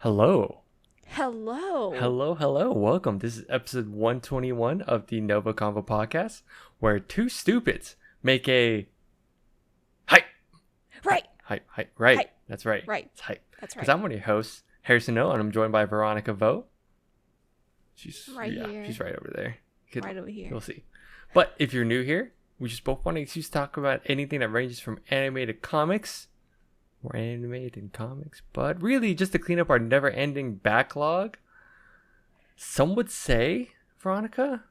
Hello. Hello. Hello. Welcome. This is episode 121 of the NgoVo Convo podcast, where two stupids make a hype. Right. Hype. Right. Hype. That's right. Right. It's hype. That's Because right. I'm one of your hosts, Harrison O, and I'm joined by Veronica Vo. She's here. She's right over there. Right over here. You'll see. But if you're new here, we just both want to excuse to talk about anything that ranges from anime to comics. More anime than comics, but really just to clean up our never-ending backlog. Some would say, Veronica,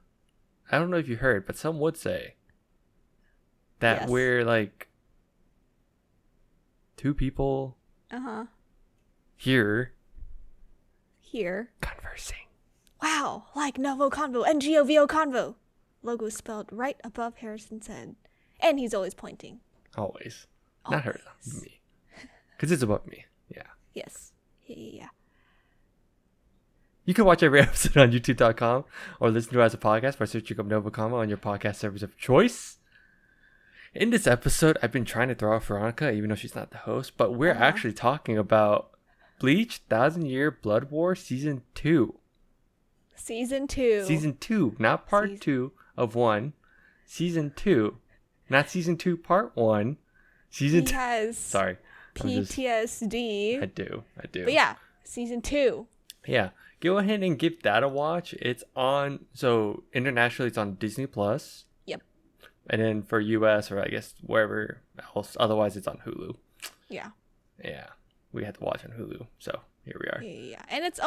I don't know if you heard, but some would say that Yes. we're like two people here conversing. Wow. Like NgoVo Convo. NgoVo Convo. Logo is spelled right above Harrison's head. And he's always pointing. Always. Not her, Always. me. Because it's about me. Yeah. Yes. Yeah. You can watch every episode on youtube.com or listen to it as a podcast by searching up NgoVo Convo on your podcast service of choice. In this episode, I've been trying to throw off Veronica, even though she's not the host, but we're actually talking about Bleach 1000-Year Blood War Season 2. Season 2. Season 2, not part 2 of 1. Season 2. Not Season 2, Part 1. Season He 2. has Sorry. PTSD. I do. But yeah, Season 2. Yeah. Go ahead and give that a watch. It's on, so internationally it's on Disney Plus. Yep. And then for US or I guess wherever else, otherwise it's on Hulu. Yeah. Yeah. We had to watch on Hulu. So here we are. Yeah. And it's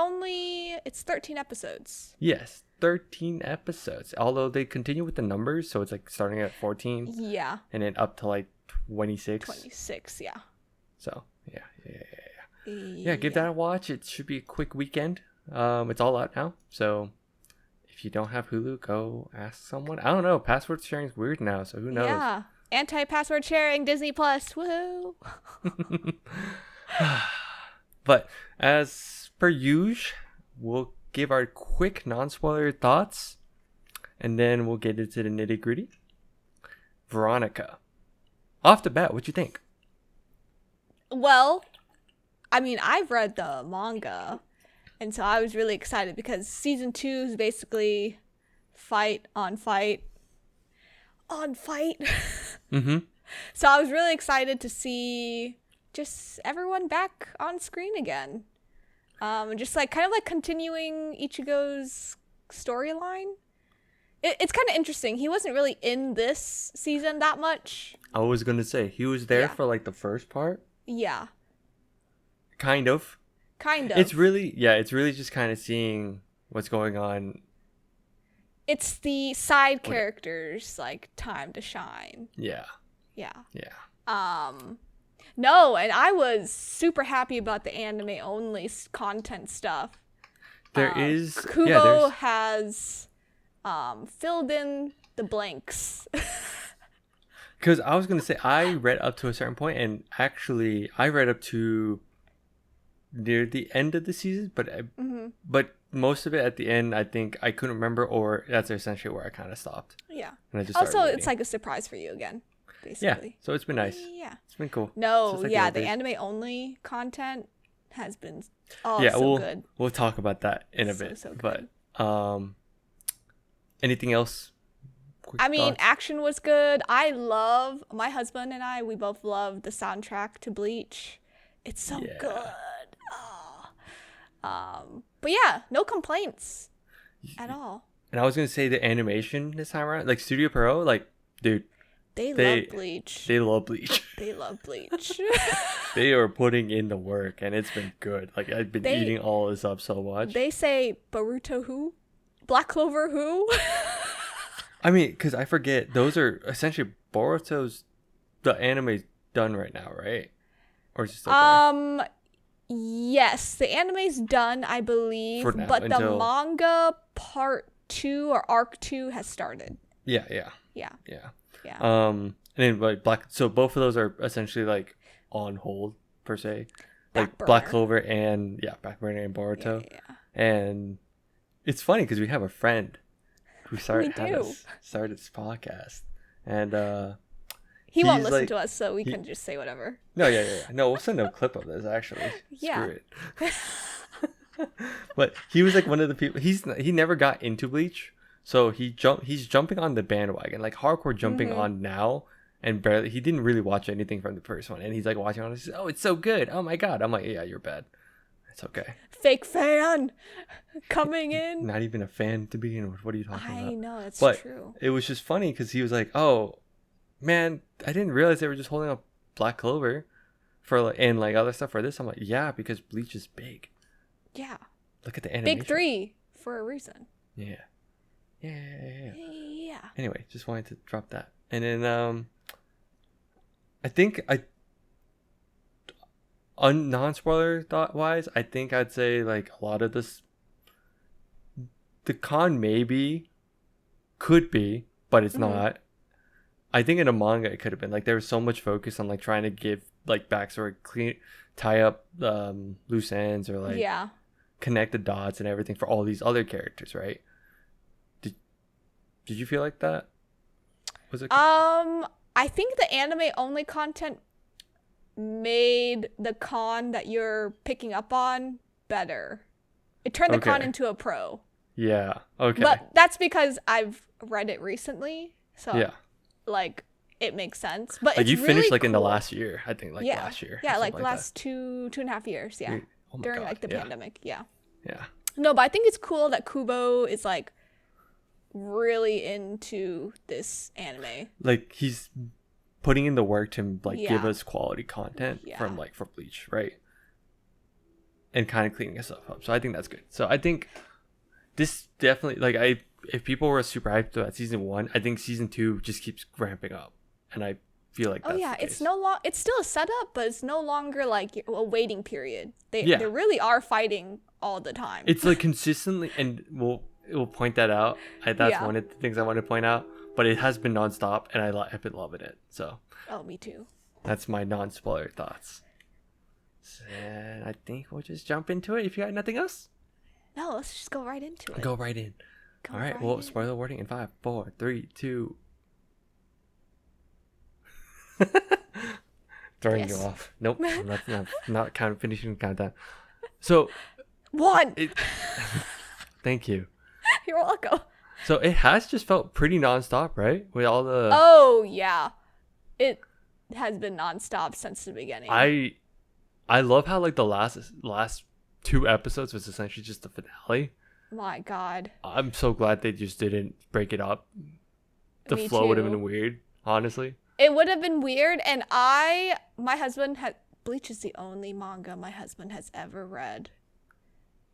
13 episodes. Yes. 13 episodes. Although they continue with the numbers. So it's like starting at 14 Yeah. and then up to like 26. 26, yeah. So yeah, give that a watch. It should be a quick weekend. It's all out now. So if you don't have Hulu, go ask someone. I don't know. Password sharing is weird now, so who knows? Yeah. Anti-password sharing, Disney Plus. Woohoo. But as per usual, we'll give our quick non-spoiler thoughts, and then we'll get into the nitty-gritty. Veronica, off the bat, what you think? Well, I mean, I've read the manga, and so I was really excited because season 2 is basically fight on fight on fight. Mm-hmm. So I was really excited to see just everyone back on screen again. Just like kind of like continuing Ichigo's storyline. It's kind of interesting. He wasn't really in this season that much. I was gonna say he was there Yeah. for like the first part. Yeah, Kind of. It's really just kind of seeing what's going on. It's the side characters like time to shine. Yeah. Yeah. Yeah. No, and I was super happy about the anime only content stuff. There's Kubo has filled in the blanks. because I was gonna say I read up to a certain point, and actually I read up to near the end of the season, but most of it at the end I think I couldn't remember, or that's essentially where I kind of stopped. Yeah. And I just Also, started it's like a surprise for you again, yeah, basically. so it's been nice. Yeah. It's been cool. No, It's just like yeah, the the others. anime only content has been Yeah, so good. we'll talk about that in a So, bit. so but good. anything else? Quick I mean, thoughts? action was good. My husband and I, we both love the soundtrack to Bleach. It's so Yeah. good. But yeah, no complaints at all. And I was gonna say the animation this time around, like Studio Pro, like dude, They They- love Bleach. they love Bleach. They love Bleach. They are putting in the work, and it's been good. Like I've been They- eating all this up so much. They say Boruto who? Black Clover who? I mean, because I forget those are essentially Boruto's the anime's done right now, right? Or is it still going? Yes, the anime's done, I believe, For now, but the until- manga part 2 or arc 2 has started. Yeah. Yeah. And then like so both of those are essentially like on hold per se, like Back Black burner. Clover and Back Burner and Boruto. Yeah. And it's funny because we have a friend who started do. this podcast, and He won't he's listen like- to us, so we can just say whatever. no, yeah. No, we'll send a clip of this actually. Yeah. Screw it. But he was like one of the people. He never got into Bleach, so he's jumping on the bandwagon, like hardcore jumping on now, and barely. He didn't really watch anything from the first one, and he's like watching on. He says, "Oh, it's so good! Oh my god!" I'm like, "Yeah, you're bad. It's okay." Fake fan coming in. Not even a fan to begin with. What are you talking about? I know, it's But true. it was just funny because he was like, "Oh, man, I didn't realize they were just holding up Black Clover for like and like other stuff for this." I'm like, "Yeah, because Bleach is big. Yeah. Look at the animation. Big 3 for a reason. Yeah. Yeah. Yeah. Anyway, just wanted to drop that. And then I think non-spoiler thought wise, I think I'd say like a lot of this the con maybe could be, but it's not. I think in a manga it could have been like there was so much focus on like trying to give like backstory, tie up loose ends or like connect the dots and everything for all these other characters, right? Did you feel like that? Was it? I think the anime only content made the con that you're picking up on better. It turned the con into a pro. Yeah. Okay. But that's because I've read it recently, so yeah, like it makes sense. But like it's you really finished like cool. in the last year, I think, like last year. Yeah, like that. last two and a half years. Yeah, Oh my during God, like the pandemic. Yeah. Yeah. No, but I think it's cool that Kubo is like really into this anime. Like he's putting in the work to like give us quality content from like for Bleach, right? And kind of cleaning stuff up. So I think that's good. So I think this definitely like if people were super hyped about season 1, I think season 2 just keeps ramping up, and I feel like that's the case. It's still a setup, but it's no longer like a waiting period. They really are fighting all the time. It's like consistently, and we'll point that out. That's one of the things I want to point out. But it has been nonstop, and I've been loving it. So. Oh, me too. That's my non-spoiler thoughts. And I think we'll just jump into it. If you got nothing else. No, let's just go right into it. Go right in. All right. Well, spoiler warning in 5, 4, 3, 2. Throwing you off. Nope. That's not finishing the countdown. So. 1. Thank you. You're welcome. So it has just felt pretty nonstop, right? With all the. Oh yeah, it has been nonstop since the beginning. I love how like the last 2 episodes was essentially just the finale. My God. I'm so glad they just didn't break it up. The flow would have been weird, honestly. It would have been weird, and my husband had Bleach is the only manga my husband has ever read.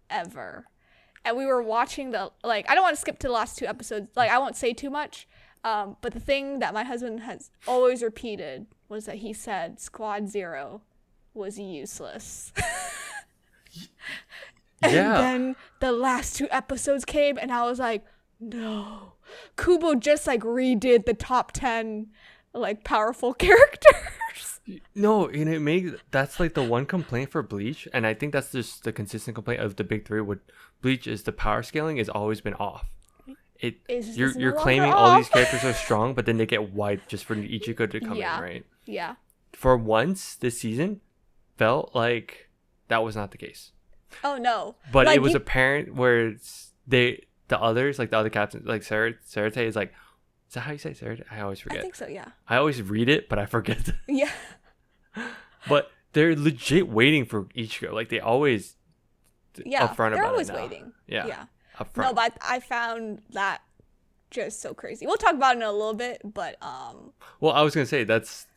Ever. And we were watching I don't want to skip to the last 2 episodes. Like, I won't say too much. But the thing that my husband has always repeated was that he said Squad Zero was useless. And then the last 2 episodes came, and I was like, no. Kubo just, like, redid the top 10, like, powerful characters. No, and that's like the one complaint for Bleach, and I think that's just the consistent complaint of the big 3 with Bleach is the power scaling has always been off. You're claiming all these characters are strong, but then they get wiped just for Ichigo to come in, right? Yeah. For once this season, felt like that was not the case. Oh no! But like, it was apparent where the others, like the other captains, like Sarate is like. Is that how you say Sarah? I always forget. I think so, yeah. I always read it, but I forget. Yeah. But they're legit waiting for Ichigo. Like, they always upfront they're about always it now. waiting. Yeah. Upfront. No, but I found that just so crazy. We'll talk about it in a little bit, but... Well, I was going to say,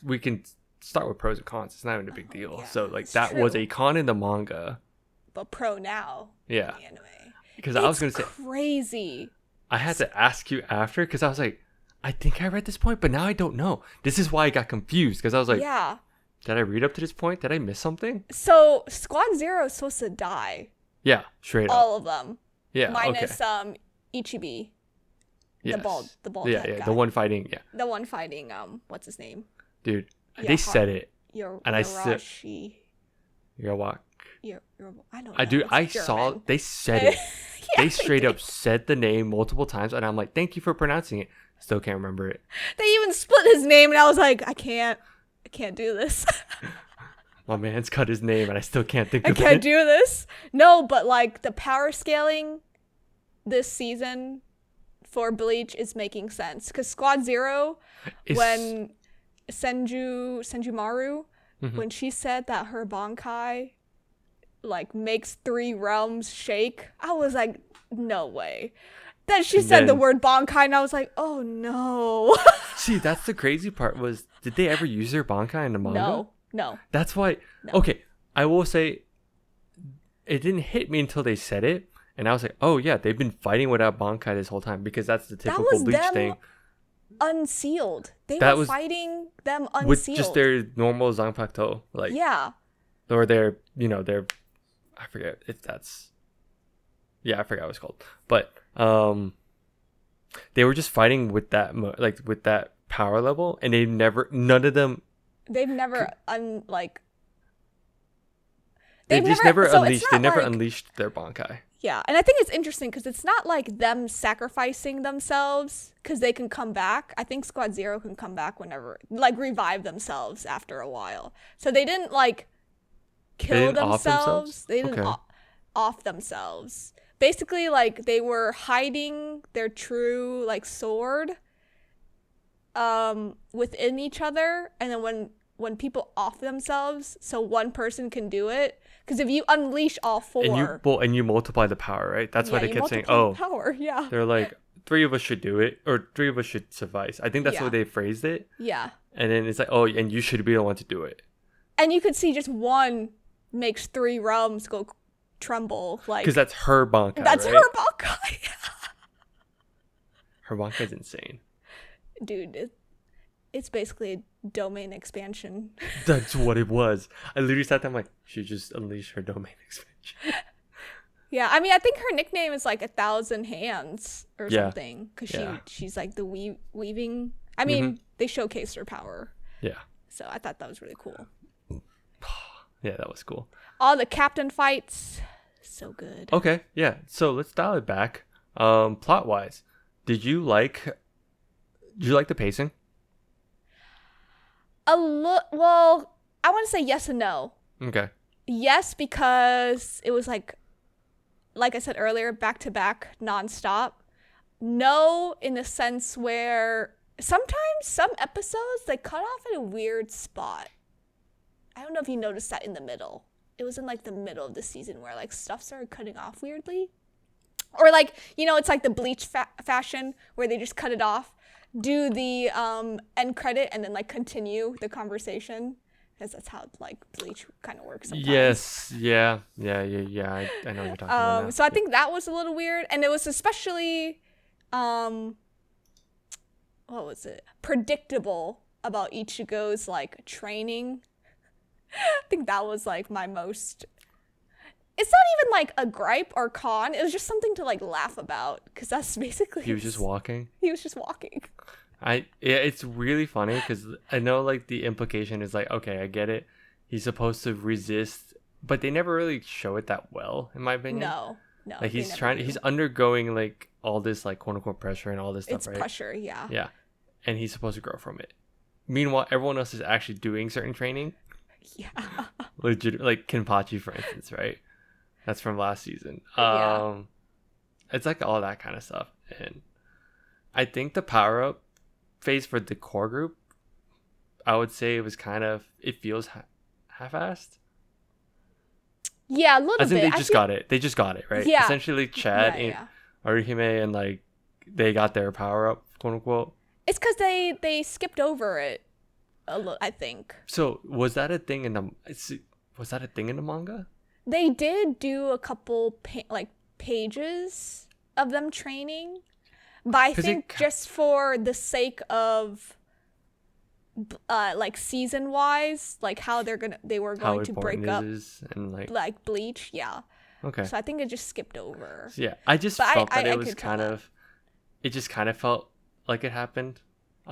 we can start with pros and cons. It's not even a big deal. Yeah, so, like, that was a con in the manga. But pro now. Yeah. In the anime. Because I was going to say... crazy. I had to ask you after, because I was like... I think I read this point, but now I don't know. This is why I got confused, because I was like, did I read up to this point? Did I miss something? So, Squad Zero is supposed to die. Yeah, straight up. All of them. Yeah, minus Ichibi. Yes. The bald head guy. The one fighting, The one fighting, what's his name? Dude, they said it. I said... Yorwak. I saw they said it. They straight up said the name multiple times, and I'm like, thank you for pronouncing it. Still can't remember it. They even split his name, and I was like, I can't do this. My man's cut his name and I still can't think I of can't it. do this. No, but like the power scaling this season for Bleach is making sense because Squad Zero, It's, when Senjumaru, Mhm. when she said that her Bankai like makes 3 realms shake, I was like, no way. Then she And said the then- word Bankai and I was like, oh no. See, that's the crazy part was, did they ever use their Bankai in the manga? No. That's why. No. Okay, I will say, it didn't hit me until they said it, and I was like, "Oh yeah, they've been fighting without Bankai this whole time because that's the typical was Bleach them thing Unsealed. They That were was fighting them unsealed. with just their normal Zanpakuto, like yeah. or their their I forget if that's I forgot what it's called, but they were just fighting with that with that power level, and none of them. They've never They They've just never- never so it's unleashed. They not never like- unleashed their Bankai. Yeah, and I think it's interesting because it's not like them sacrificing themselves because they can come back. I think Squad Zero can come back whenever, like revive themselves after a while. So they didn't like kill didn't off themselves? They didn't Okay. off themselves. Basically, like they were hiding their true like sword within each other, and then when people off themselves, so one person can do it. Because if you unleash all 4, And you multiply the power, right? That's why they you kept saying, multiply "Oh, the power." Yeah, they're like 3 of us should do it, or 3 of us should suffice." I think that's Yeah. what they phrased it. yeah. And then it's like, "Oh, and you should be the one to do it," And you could see just one makes 3 realms go tremble. Like because that's her Bankai. that's right? her Bankai. Her Bankai's insane. Dude, it's basically a domain expansion. That's what it was. I literally sat there, I'm like, she just unleashed her domain expansion. Yeah, I mean, I think her nickname is like 1,000 hands or Yeah. something because Yeah. she's like the weaving. I mean, they showcased her power, Yeah. so I thought that was really cool. Yeah, that was cool. All the captain fights, so good. Okay, yeah. So let's dial it back. Plot wise, did you like the pacing? Well, I want to say yes and no. Okay. Yes, because it was like I said earlier, back to back, nonstop. No, in the sense where sometimes some episodes they cut off at a weird spot. I don't know if you noticed that in the middle. It was in like the middle of the season where like stuff started cutting off weirdly. Or like, it's like the Bleach fashion where they just cut it off, do the end credit, and then like continue the conversation. Because that's how like Bleach kind of works sometimes. Yes. Yeah. I know what you're talking about now. So I think that was a little weird, and it was especially, what was it? Predictable about Ichigo's like training. I think that was like my most. It's not even like a gripe or con. It was just something to like laugh about because that's basically. He was just walking. He was just walking. It's really funny because I know like the implication is like, okay, I get it. He's supposed to resist, but they never really show it that well, in my opinion. No. Like they he's never trying, do. he's undergoing like all this like quote unquote pressure and all this stuff, It's right? pressure, yeah. Yeah, and he's supposed to grow from it. Meanwhile, everyone else is actually doing certain training. Yeah. Legit, like Kenpachi, for instance, right? That's from last season. Yeah. It's like all that kind of stuff, and I think the power up phase for the core group, I would say it feels half-assed. Yeah, a little I think bit. they just got it. They just got it, right? Yeah. Essentially, Chad and yeah. Orihime and like they got their power up, quote unquote. It's because they skipped over it a little, I think. So was that a thing in the manga? They did do a couple pages of them training, but I 'Cause think just for the sake of like season wise, like how they were How going to break important up it is and like Bleach, yeah. okay. So I think it just skipped over. So, yeah, I just But felt that I it was could tell kind that. of, it just kind of felt like it happened.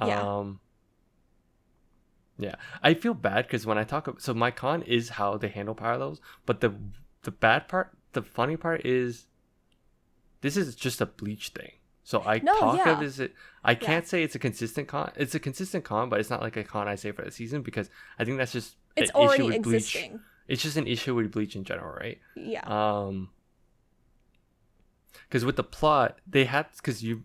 Yeah. Yeah, I feel bad because when I so my con is how they handle power levels, but the bad part, the funny part is, this is just a Bleach thing. So I can't say it's a consistent con. It's a consistent con, but it's not like a con I say for the season because I think that's just It's an issue already with Bleach. existing. It's just an issue with Bleach in general, right? Yeah. Because with the plot, they had, because you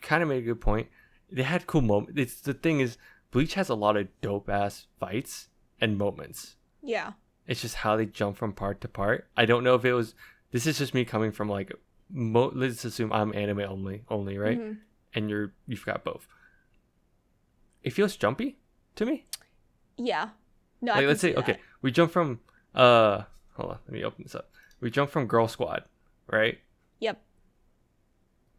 kind of made a good point. They had cool moments. It's the thing is, Bleach has a lot of dope ass fights and moments. Yeah. It's just how they jump from part to part. I don't know if it was. This is just me coming from like. Let's assume I'm anime only, right? Mm-hmm. And you've got both. It feels jumpy to me. Yeah. No, Like, let's say, okay, we jump from hold on, let me open this up. We jump from Girl Squad, right? Yep.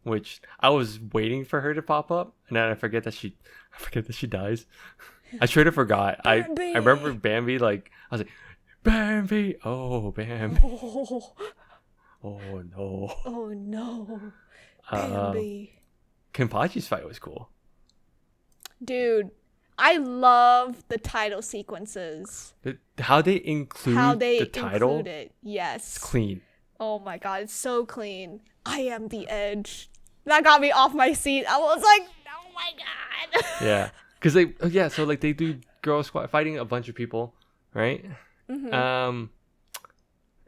Which I was waiting for her to pop up, and then I forget that she dies. I sort of forgot. I remember Bambi, like I was like, Bambi, oh Bambi, Oh, oh no, oh no. Bambi. Kenpachi's fight was cool. Dude, I love the title sequences. How they include the title, include it. Yes. it's clean. Oh my god, it's so clean. I am the edge. That got me off my seat. I was like, oh my god. Yeah, because so like they do Girl Squad fighting a bunch of people, right? Mm-hmm.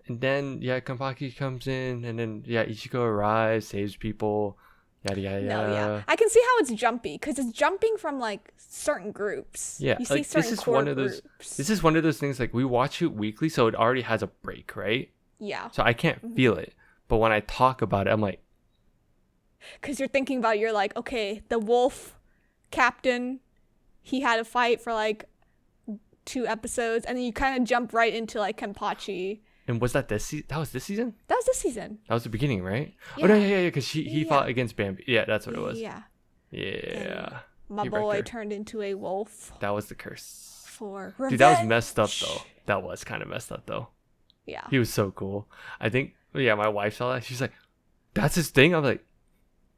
And then Kanpaki comes in, and then Ichigo arrives, saves people, yada yada yada. No, yeah. I can see how it's jumpy because it's jumping from like certain groups. Yeah, You see like certain this is core one of those. groups. This is one of those things like we watch it weekly, so it already has a break, right? Yeah. So I can't feel it, but when I talk about it, I'm like, Because you're thinking about, you're like, okay, the wolf captain, he had a fight for like 2 episodes, and then you kind of jump right into like Kenpachi. and was that this season? That was this season. That was this season. That was the beginning, right? Yeah. Oh no, yeah, because he Yeah. fought against Bambi. Yeah, that's what it was. Yeah. Yeah. My He boy wrecked her. turned into a wolf That was the curse. for revenge. Dude, that was messed up though. That was kind of messed up though. Yeah. He was so cool. I think, my wife saw that. She's like, that's his thing? I'm like,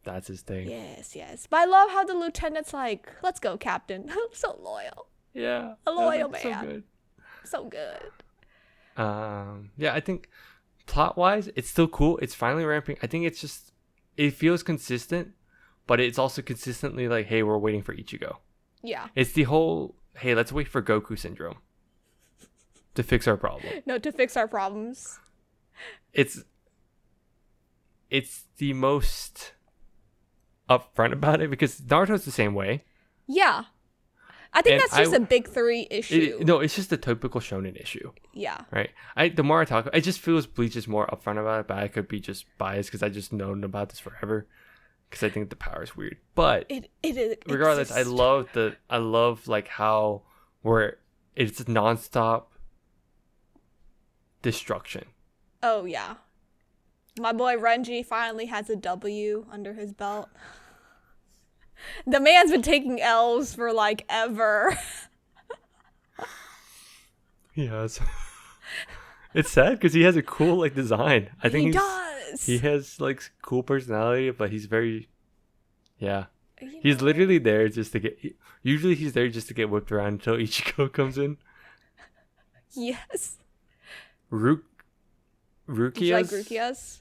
that's his thing. Yes, yes. But I love how the lieutenant's like, let's go, Captain. I'm so loyal. Yeah. A loyal That's man. So good. So good. I think plot-wise, it's still cool. It's finally ramping. I think it's just, it feels consistent, but it's also consistently like, hey, we're waiting for Ichigo. Yeah. It's the whole, hey, let's wait for Goku syndrome to fix our problem. No, to fix our problems. It's the most upfront about it because Naruto's the same way. Yeah. I think And that's just a big 3 issue. It's just a typical shonen issue, Yeah. right? The more I talk, it just feels Bleach is more upfront about it, but I could be just biased because I just known about this forever. Because I think the power is weird, but It is. regardless, I love like how it's nonstop destruction. Oh, yeah. My boy Renji finally has a W under his belt. The man's been taking L's for like ever. Yes. It's sad because he has a cool like design. I think he he's does. He has like cool personality, but he's very, yeah. You He's know, literally there just to get. Usually, he's there just to get whipped around until Ichigo comes in. yes. Rukia's Did you like Rukia's?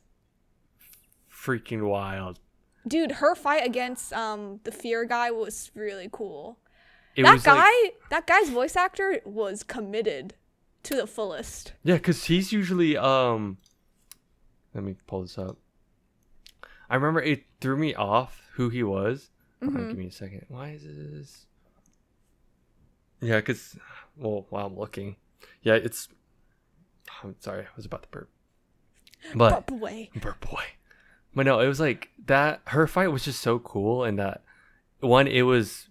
freaking wild. Dude, her fight against the fear guy was really cool. It That was like, that guy's voice actor was committed to the fullest. yeah, because he's usually Let me pull this up. I remember it threw me off who he was. Hold on, give me a second. Why is this? Yeah, because while I'm looking, I'm sorry, I was about to burp. But Burp away. burp boy. But no, it was like that. Her fight was just so cool, and that one, it was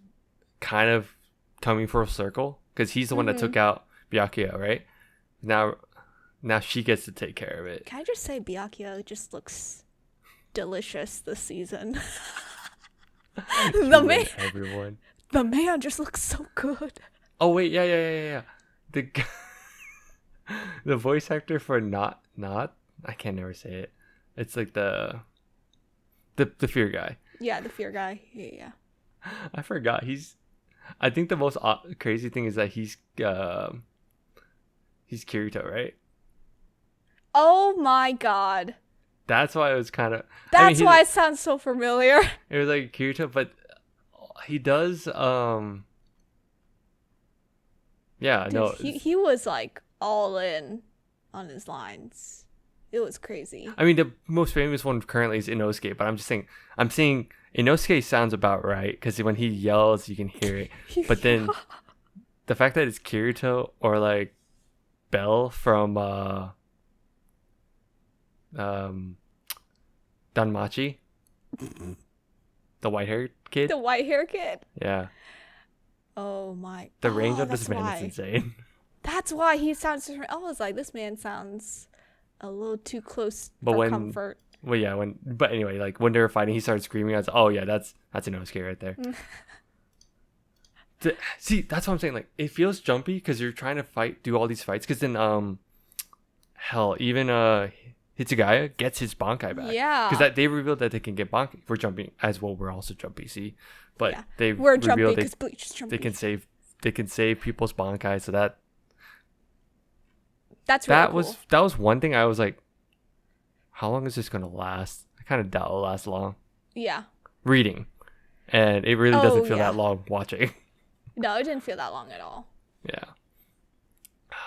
kind of coming full circle because he's the one that took out Byakuya, right? Now she gets to take care of it. Can I just say Byakuya just looks delicious this season? Everyone. The man just looks so good. Oh wait, yeah. The the voice actor for not I can never say it. It's like the fear guy. Yeah, the fear guy. Yeah. I forgot. I think the most crazy thing is that he's Kirito, right? Oh my god. That's why it was kind of. That's why it sounds so familiar. It was like Kirito, but he does. Yeah, Dude, no. he was like all in on his lines. It was crazy. I mean, the most famous one currently is Inosuke, but I'm seeing Inosuke sounds about right because when he yells, you can hear it. But then the fact that it's Kirito or like Belle from Danmachi, the white haired kid. The white hair kid. Yeah, Oh my. the range Oh, of this that's man why. is insane. That's why he sounds different. I was like, this man sounds a little too close But for when comfort. Well, yeah, but anyway, like when they were fighting, he started screaming. I was, oh yeah, that's Inosuke right there. See, that's what I'm saying. Like, it feels jumpy because you're trying to do all these fights. Because then, hell, even Hitsugaya gets his Bankai back. Yeah. Because that they revealed that they can get Bankai. We're jumping as well. We're also jumpy. See, but Yeah. they We're jumpy revealed because Bleach is jumpy. they can save people's Bankai. So That's really that cool. was one thing I was like, how long is this gonna last? I kind of doubt it'll last long. Yeah. Reading, and it really doesn't feel yeah. that long watching. No, it didn't feel that long at all. Yeah.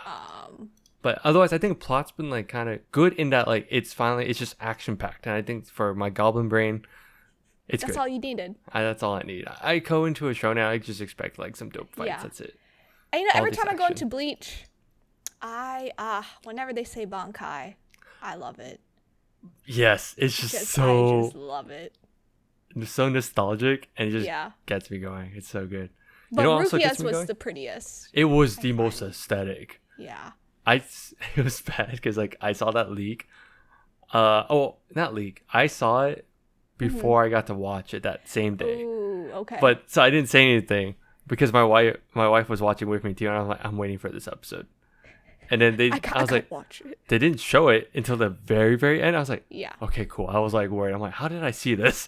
Um, But otherwise, I think plot's been like kind of good in that like it's just action packed, and I think for my goblin brain, it's that's good. all you needed. That's all I need. I go into a show now. I just expect like some dope fights. Yeah. That's it. And you know, All every this time I go action. into Bleach, whenever they say Bankai, I love it. Yes, it's just I just so love it. nostalgic, and it just Yeah. gets me going. It's so good. But you know what also gets Rukia's me was going? the prettiest. It was the I most find. aesthetic. Yeah. It was bad because like I saw that leak. Not leak. I saw it before I got to watch it that same day. Ooh, okay. But so I didn't say anything because my wife was watching with me too, and I'm like, I'm waiting for this episode. And then I was like, watch it. they didn't show it until the very, very end. I was like, Yeah. okay, cool. I was like worried. I'm like, how did I see this?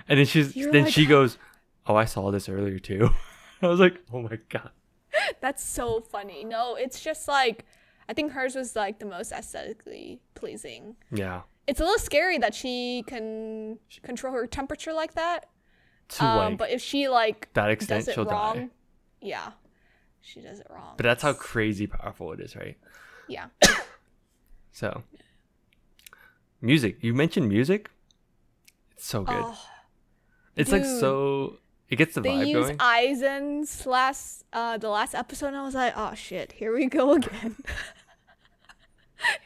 And then You're like, she goes, oh, I saw this earlier too. I was like, oh my god. That's so funny. No, it's just like, I think hers was like the most aesthetically pleasing. Yeah. It's a little scary that she can control her temperature like that. To like But if she like that extent, does it she'll wrong, die. yeah, she does it wrong. But that's how crazy powerful it is, right? Yeah. So, music. You mentioned music. It's so good. Oh, It's like dude. so. It gets the they vibe used going. Aizen's the last episode, and I was like, oh shit, here we go again.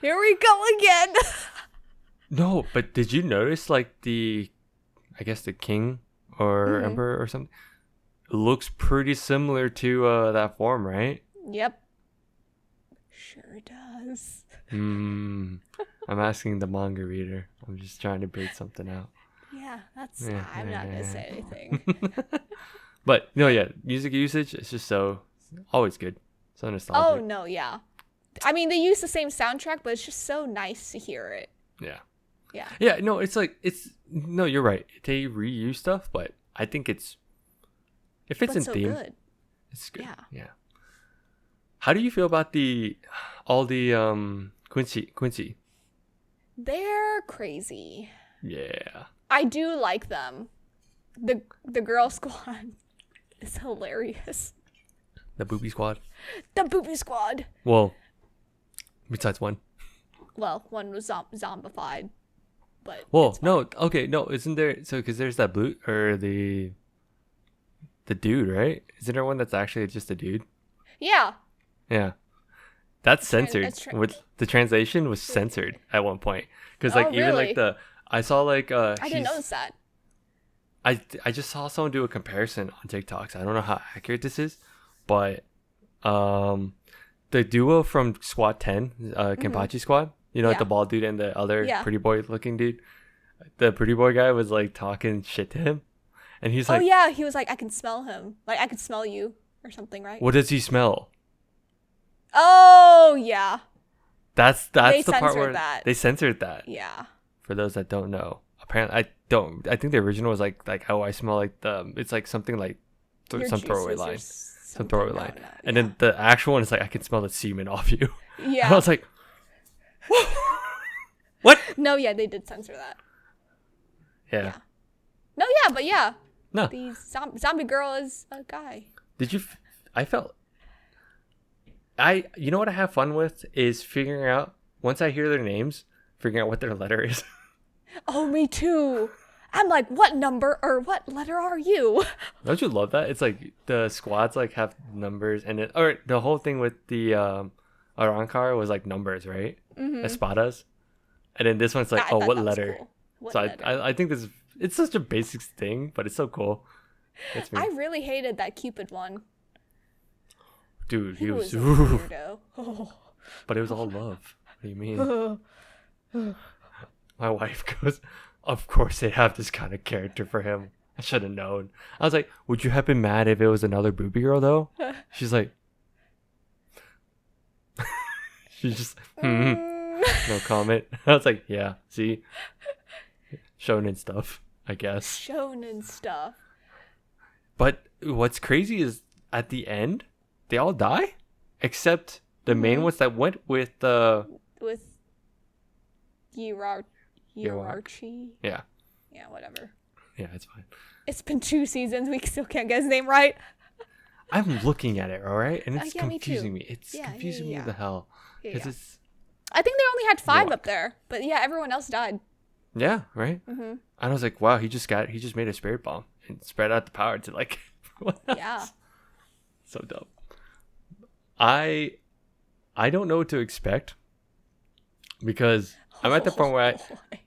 Here we go again. No, but did you notice like I guess the king or emperor or something looks pretty similar to that form, right? Yep. Sure does. I'm asking the manga reader. I'm just trying to bait something out. Yeah, that's. Yeah, I'm not gonna say anything. But no, yeah, music usage is just so always good, so Oh nostalgic. no, yeah. I mean, they use the same soundtrack, but it's just so nice to hear it. Yeah, Yeah. yeah. No, no. You're right. They reuse stuff, but I think if it's But in so theme, good. it's good. Yeah. Yeah. How do you feel about all the Quincy? They're crazy. Yeah. I do like them. The girl squad is hilarious. The Booby Squad. The booby squad. Well, besides one. Well, one was zombified, but Well, it's fine. no, okay, no, isn't there? So, because there's that blue or the dude, right? Isn't there one that's actually just a dude? Yeah. Yeah, that's censored. it's With the translation was censored at one point because Oh, like even really? like I saw like I didn't notice that. I just saw someone do a comparison on TikTok. So I don't know how accurate this is, but the duo from Squad 10, Kenpachi Squad, you know, like Yeah. the bald dude and the other Yeah. pretty boy looking dude. The pretty boy guy was like talking shit to him, and he's Oh like, yeah, he was like, I can smell him. Like I can smell you or something, right? "What does he smell?" Oh yeah. That's They the part censored where that. they censored that. Yeah. For those that don't know, apparently I don't. I think the original was like, oh, I smell like it's like something like Your some throwaway juices or line, something. throwaway No, line, no, and yeah. then the actual one is like, I can smell the semen off you. Yeah. And I was like, what? No, yeah, they did censor that. Yeah. Yeah. No, yeah, but yeah, No. the zombie girl is a guy. Did you? I felt. You know what I have fun with is figuring out, once I hear their names, figuring out what their letter is. Oh, me too. I'm like, what number or what letter are you? Don't you love that? It's like the squads like have numbers, and it, or the whole thing with the Arankar was like numbers, right? Espadas. And then this one's like, I oh, thought what that was letter? cool. What So letter? I think this is, it's such a basic thing, but it's so cool. It's me. I really hated that Cupid one. Dude, he was, a weirdo. but it was all love. What do you mean? My wife goes, of course they have this kind of character for him. I should have known. I was like, would you have been mad if it was another booby girl though? She's like, she's just, no comment. I was like, yeah, see, shonen stuff, I guess. Shonen stuff. But what's crazy is at the end, they all die, except the main ones that went with With Hierarchy. Yeah. Yeah, whatever. Yeah, it's fine. It's been 2 seasons. We still can't get his name right. I'm looking at it, all right, and it's yeah, me too. confusing me. It's confusing me the hell because it's I think they only had 5 Yuck. up there, but yeah, everyone else died. yeah, right. And I was like, wow, he just made a spirit bomb and spread out the power to like, what else? Yeah. So dumb. I don't know what to expect because I'm at the point where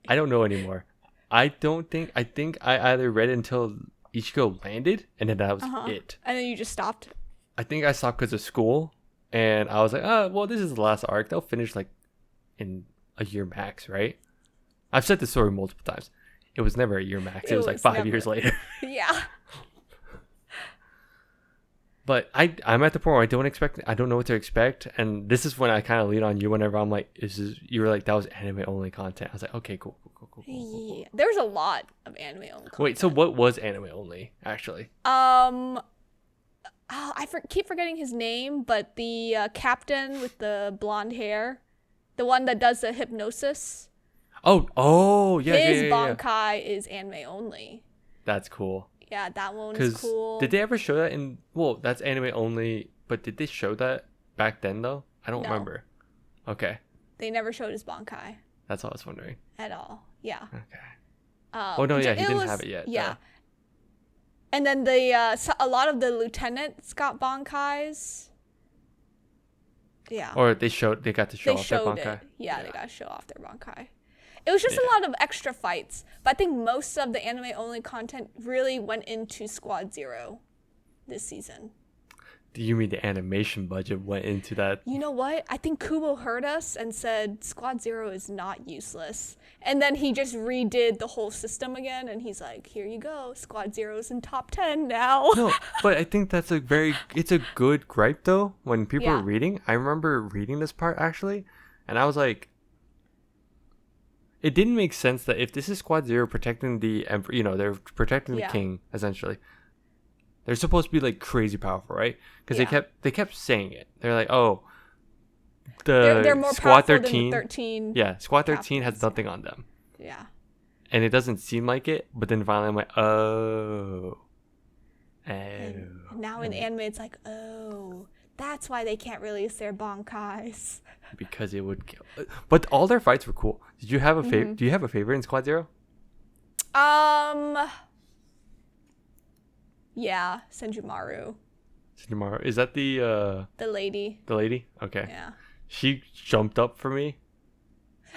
I don't know anymore. I think I either read until Ichigo landed and then that was it. And then you just stopped. I think I stopped because of school and I was like, oh, well, this is the last arc. They'll finish like in a year max, right? I've said this story multiple times. It was never a year max. It was like 5 years later. Yeah. But I'm at the point where I don't know what to expect, and this is when I kind of lean on you whenever I'm like, you were like, that was anime only content. I was like, okay, cool. Yeah. There's a lot of anime only content. Wait, so what was anime only actually? Keep forgetting his name, but the captain with the blonde hair, the one that does the hypnosis. Oh, yeah, His yeah. Bankai is anime only. That's cool. Yeah, that one is cool. Did they ever show that in? Well, that's anime only, but did they show that back then though? I don't remember. Okay. They never showed his Bankai That's all I was wondering. at all. Yeah. Okay. Oh no, yeah, he didn't have it yet. Yeah. And then a lot of the lieutenants got Bankais. Yeah. Or they got to show They off their showed Bankai. it. Yeah, they got to show off their Bankai. It was just a lot of extra fights, but I think most of the anime only content really went into Squad Zero this season. Do you mean the animation budget went into that? You know what? I think Kubo heard us and said Squad Zero is not useless. And then he just redid the whole system again, and he's like, here you go, Squad Zero's in top 10 now. No, but I think that's it's a good gripe though. When people are Yeah. reading, I remember reading this part actually, and I was like, it didn't make sense that if this is Squad Zero protecting the emperor, they're protecting the king essentially. They're supposed to be like crazy powerful, right? Because they kept saying it. They're like, oh, They're more Squad powerful 13, than the 13. yeah, Squad 13 has captains. nothing on them, Yeah. and it doesn't seem like it. But then finally, I'm like, oh. And now in anime, it's like, oh, that's why they can't release their Bankais. Because it would kill. But all their fights were cool. Did you have a favorite? Do you have a favorite in Squad Zero? Yeah, Senjumaru. Senjumaru. Is that the lady. the lady? Okay. Yeah. She jumped up for me.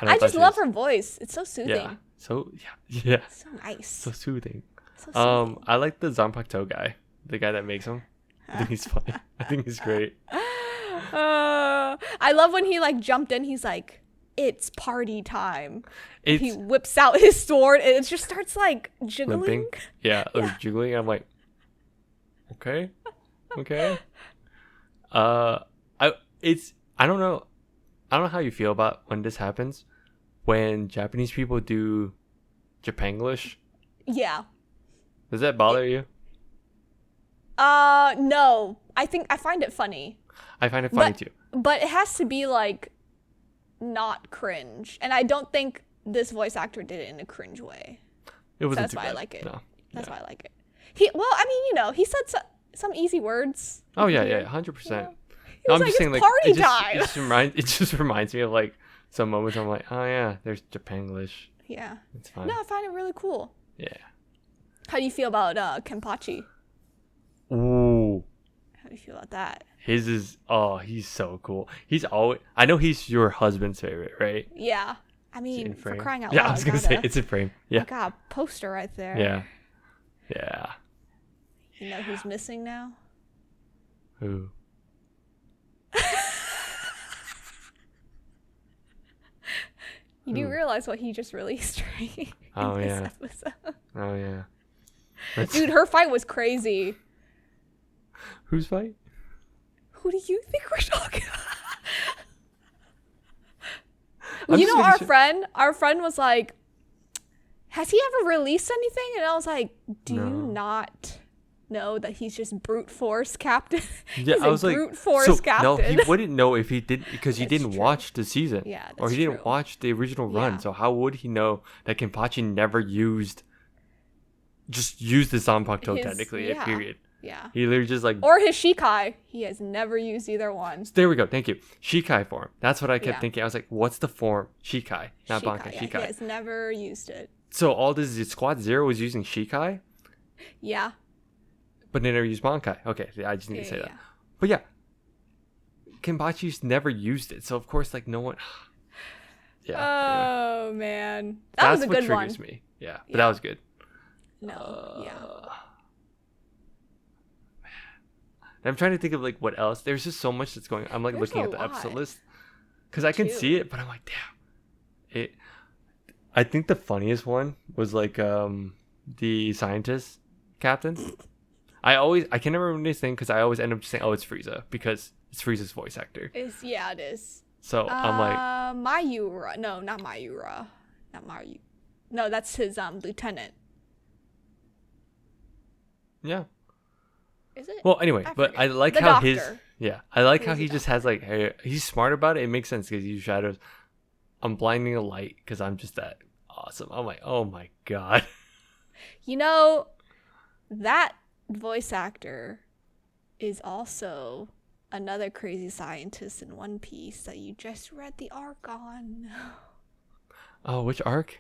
And I thought just she love was- her voice. It's so soothing. Yeah. So yeah. So nice. So soothing. So soothing. I like the Zanpakuto guy, the guy that makes him. I think he's funny. I think he's great. I love when he like jumped in. He's like, "It's party time." And he It's whips out his sword and it just starts like jiggling. limping. Yeah, or jiggling. I'm like, okay. I don't know how you feel about when this happens, when Japanese people do Japanglish. Yeah. Does that bother you? No. I find it funny. I find it funny too. But it has to be like not cringe. And I don't think this voice actor did it in a cringe way. It wasn't That's too why bad. I like it. No. That's why I like it. He said some easy words. Oh yeah, here, 100%. He was like, it's party time. It just reminds me of like some moments I'm like, oh yeah, there's Japanglish. Yeah. It's fine. No, I find it really cool. Yeah. How do you feel about Kenpachi? Ooh. How do you feel about that? His is he's so cool. I know he's your husband's favorite, right? Yeah. I mean, for crying out loud. Yeah, I was gonna say it's in frame. Yeah. I got a poster right there. Yeah. Yeah. You know who's missing now? Who? You do realize what he just released, right? Oh in yeah. this episode. Oh yeah. Dude, her fight was crazy. Whose fight? Who do you think we're talking about? You know, our friend was like, has he ever released anything? And I was like, do you not know that he's just brute force captain? Yeah, he's I was brute force captain. No, he wouldn't know if he did because he didn't watch the season. Yeah, that's or he didn't watch the original run. So how would he know that Kenpachi never used the Zanpakuto technically, period. Yeah. He literally just like... Or his Shikai. He has never used either one. There we go. Thank you. Shikai form. That's what I kept thinking. I was like, what's the form? Shikai. Not Bankai. Yeah, Shikai. he has never used it. So all this is Squad Zero was using Shikai? Yeah. But they never used Bankai. Okay. I just need to say that. But yeah. Kenpachi's never used it. So of course, like no one... Yeah. Oh, anyway. Man. That was a good one. That's what triggers me. Yeah. But that was good. No. Yeah. I'm trying to think of like what else. There's just so much that's going on. I'm like looking at the episode list because I can see it, but I'm like, damn. I think the funniest one was like the scientist captain. I can never remember his name because I always end up just saying, oh, it's Frieza because it's Frieza's voice actor. It is. So I'm like, Mayura. No, not Mayura. Not Mayu. No, that's his lieutenant. Yeah. Is it? Well, anyway, but I like how doctor. I like how he just has like, hey, he's smart about it. It makes sense because he uses shadows. I'm blinding a light because I'm just that awesome. I'm like, oh my god. You know, that voice actor is also another crazy scientist in One Piece that you just read the arc on. Oh, which arc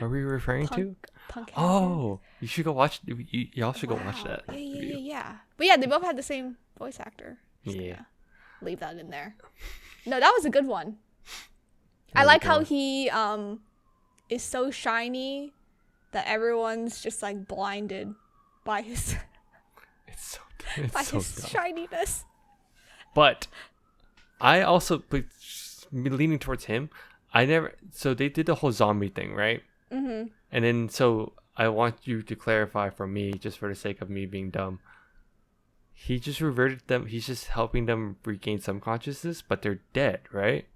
are we referring to? Punk oh, you should go watch. Y'all should go watch that. Yeah. But yeah, they both had the same voice actor. Yeah. Leave that in there. No, that was a good one. I like how he is so shiny that everyone's just like blinded by his his shininess. But I also leaning towards him. So they did the whole zombie thing, right? Mm-hmm. And then so I want you to clarify for me, just for the sake of me being dumb. He just reverted them. He's just helping them regain some consciousness, but they're dead, right?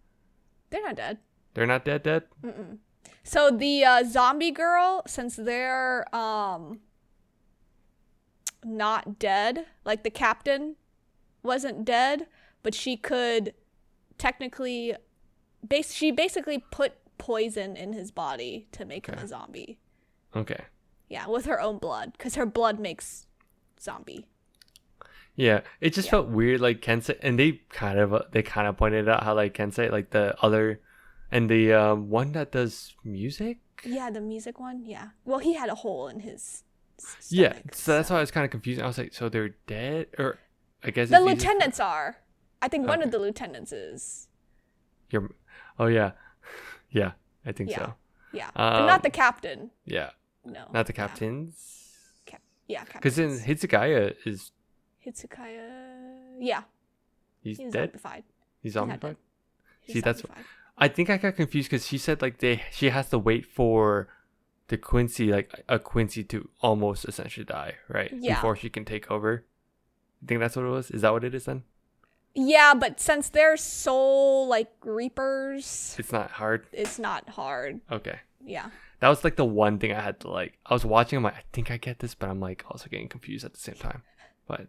They're not dead. They're not dead. Mm-mm. So the zombie girl, since they're not dead, like the captain wasn't dead, but she could technically, she basically put poison in his body to make him a zombie. Okay. Yeah, with her own blood, because her blood makes zombie. Yeah, it just felt weird, like Kensei, and they kind of pointed out how like Kensei, like the other, and the one that does music. Yeah, the music one. Yeah. Well, he had a hole in his stomach. Yeah, so that's why I was kind of confused. I was like, so they're dead, or I guess the lieutenants are. I think one of the lieutenants is. Oh yeah, yeah, I think so. Yeah, but not the captain. Yeah. No. Not the captains. Yeah, because then Hitsugaya is. Yeah. He's dead. Zombified. He's zombified. See, that's. I think I got confused because she said like she has to wait for the Quincy, like a Quincy, to almost essentially die, right? Yeah. Before she can take over. I think that's what it was. Is that what it is then? Yeah, but since they're soul like reapers, it's not hard. It's not hard. Okay. Yeah. That was like the one thing I had to like. I was watching. I'm like, I think I get this, but I'm like also getting confused at the same time. But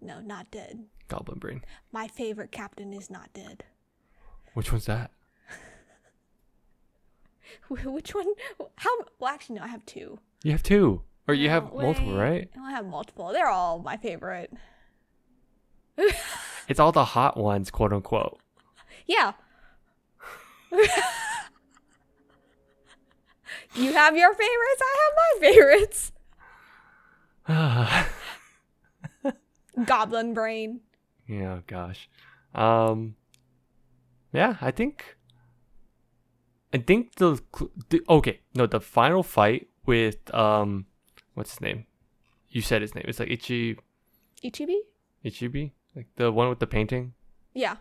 no, not dead. Goblin brain. My favorite captain is not dead. Which one's that? Which one? How? Well, actually, no. I have two. You have two, or you have multiple, right? I have multiple. They're all my favorite. It's all the hot ones, quote unquote. Yeah. You have your favorites, I have my favorites. Goblin brain. Yeah, gosh. Yeah, I think the final fight with what's his name? You said his name. It's like Ichibi? like the one with the painting. Yeah.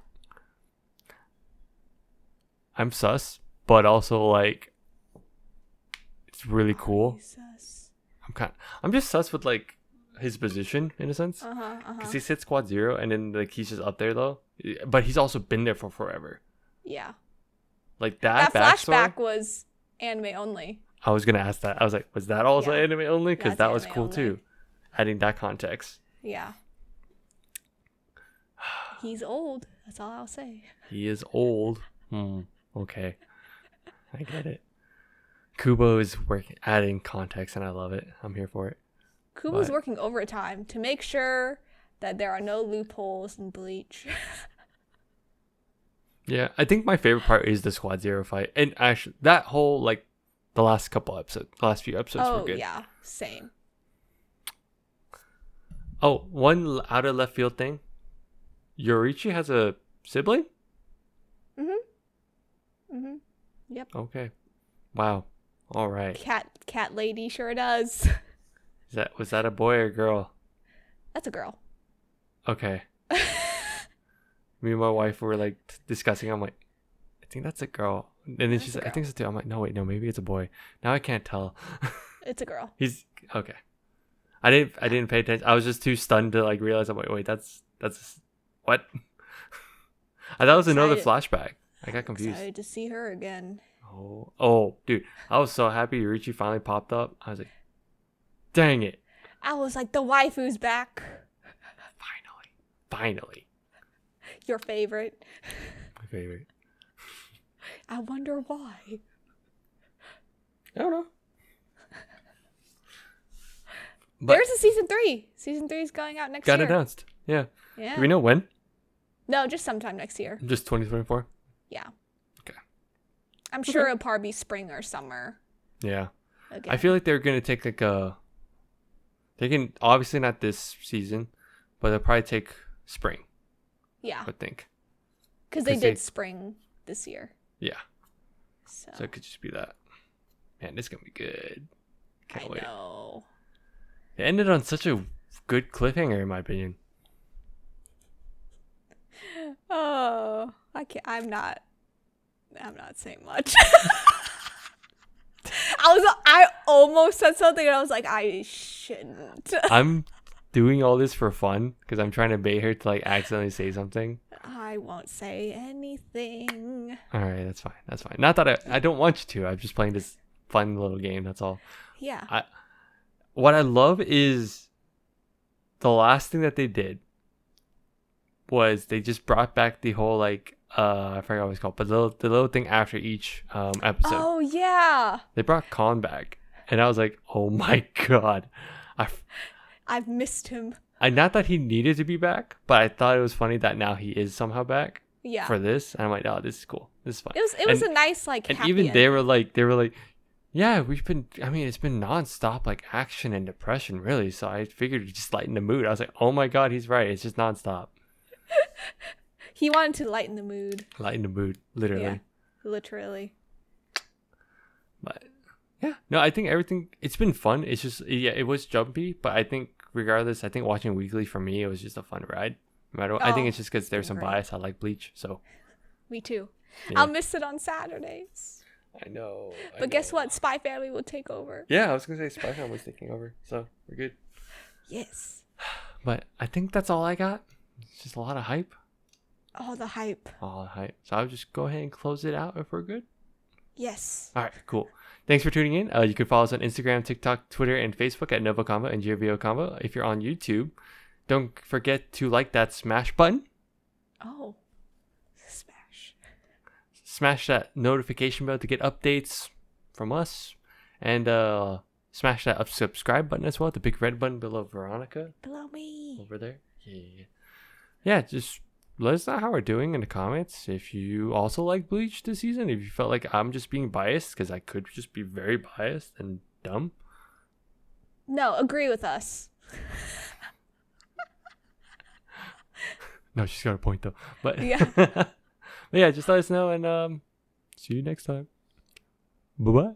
I'm sus, but also like it's really cool. Jesus. I'm just sus with like his position in a sense, because he sits squad 0 and then like he's just up there though, but he's also been there for forever. Yeah. Like that flashback was anime only. I was gonna ask that. I was like, was that also anime only? Because that was cool only. too, adding that context. Yeah. He's old. That's all I'll say. He is old. Okay, I get it. Kubo is adding context, and I love it. I'm here for it. Kubo's working overtime to make sure that there are no loopholes in Bleach. Yeah, I think my favorite part is the Squad 0 fight, and actually that whole like the last few episodes were good. Oh yeah, same. Oh, one out of left field thing. Yorichi has a sibling? Yep. Okay. Wow. All right. Cat lady sure does. Was that a boy or a girl? That's a girl. Okay. Me and my wife were like discussing. I'm like, I think that's a girl. And then she's like, I think so too. I'm like, no, wait, no, maybe it's a boy. Now I can't tell. It's a girl. He's okay. I didn't pay attention. I was just too stunned to like realize. I'm like, wait, that's what? I thought it was another flashback. I got confused. Excited to see her again. Oh, dude, I was so happy Yorichi finally popped up. I was like, dang it! I was like, the waifu's back. Finally. Your favorite. My favorite. I wonder why. I don't know. But there's a season 3. Season 3 is going out next year. Got announced. Yeah. Yeah. Do we know when? No, just sometime next year. Just 2024? Yeah. Okay. I'm sure it'll probably be spring or summer. Yeah. Again. I feel like they're going to take like they can, obviously not this season, but they'll probably take spring. Yeah. I think. Because they did spring this year. Yeah. So it could just be that. Man, this is going to be good. Can't wait. I know. It ended on such a good cliffhanger, in my opinion. Oh, I'm not saying much. I almost said something and I was like, I shouldn't. I'm doing all this for fun because I'm trying to bait her to like accidentally say something. I won't say anything. All right, that's fine. Not that I don't want you to. I'm just playing this fun little game. That's all. Yeah. What I love is the last thing that they did was they just brought back the whole like I forgot what it's called, but the little thing after each episode. Oh yeah. They brought Khan back, and I was like, oh my god, I've missed him. Not that he needed to be back, but I thought it was funny that now he is somehow back. Yeah. For this, and I'm like, oh, this is cool. This is fun. It was a nice like. And happy even ending. they were like, yeah, it's been nonstop like action and depression, really. So I figured to just lighten the mood. I was like, oh my god, he's right. It's just nonstop. He wanted to lighten the mood. Lighten the mood, literally. Yeah, literally. But yeah, no, I think everything. It's been fun. It's just it was jumpy, but I think regardless, I think watching weekly for me, it was just a fun ride. No matter what. I think it's just because there's some bias. I like Bleach, so. Me too. Yeah. I'll miss it on Saturdays. I know. But guess what? Spy Family will take over. Yeah, I was gonna say Spy Family was taking over, so we're good. Yes. But I think that's all I got. It's just a lot of hype. All the hype. All the hype. So I'll just go ahead and close it out if we're good. Yes. All right, cool. Thanks for tuning in. You can follow us on Instagram, TikTok, Twitter, and Facebook at NgoVo Convo and NgoVo Convo. If you're on YouTube, don't forget to like that smash button. Oh. Smash. Smash that notification bell to get updates from us. And smash that subscribe button as well, the big red button below Veronica. Below me. Over there. Yeah. Yeah, just let us know how we're doing in the comments. If you also like Bleach this season, if you felt like I'm just being biased, because I could just be very biased and dumb. No, agree with us. No, she's got a point though. But Yeah. but yeah, just let us know and see you next time. Bye bye.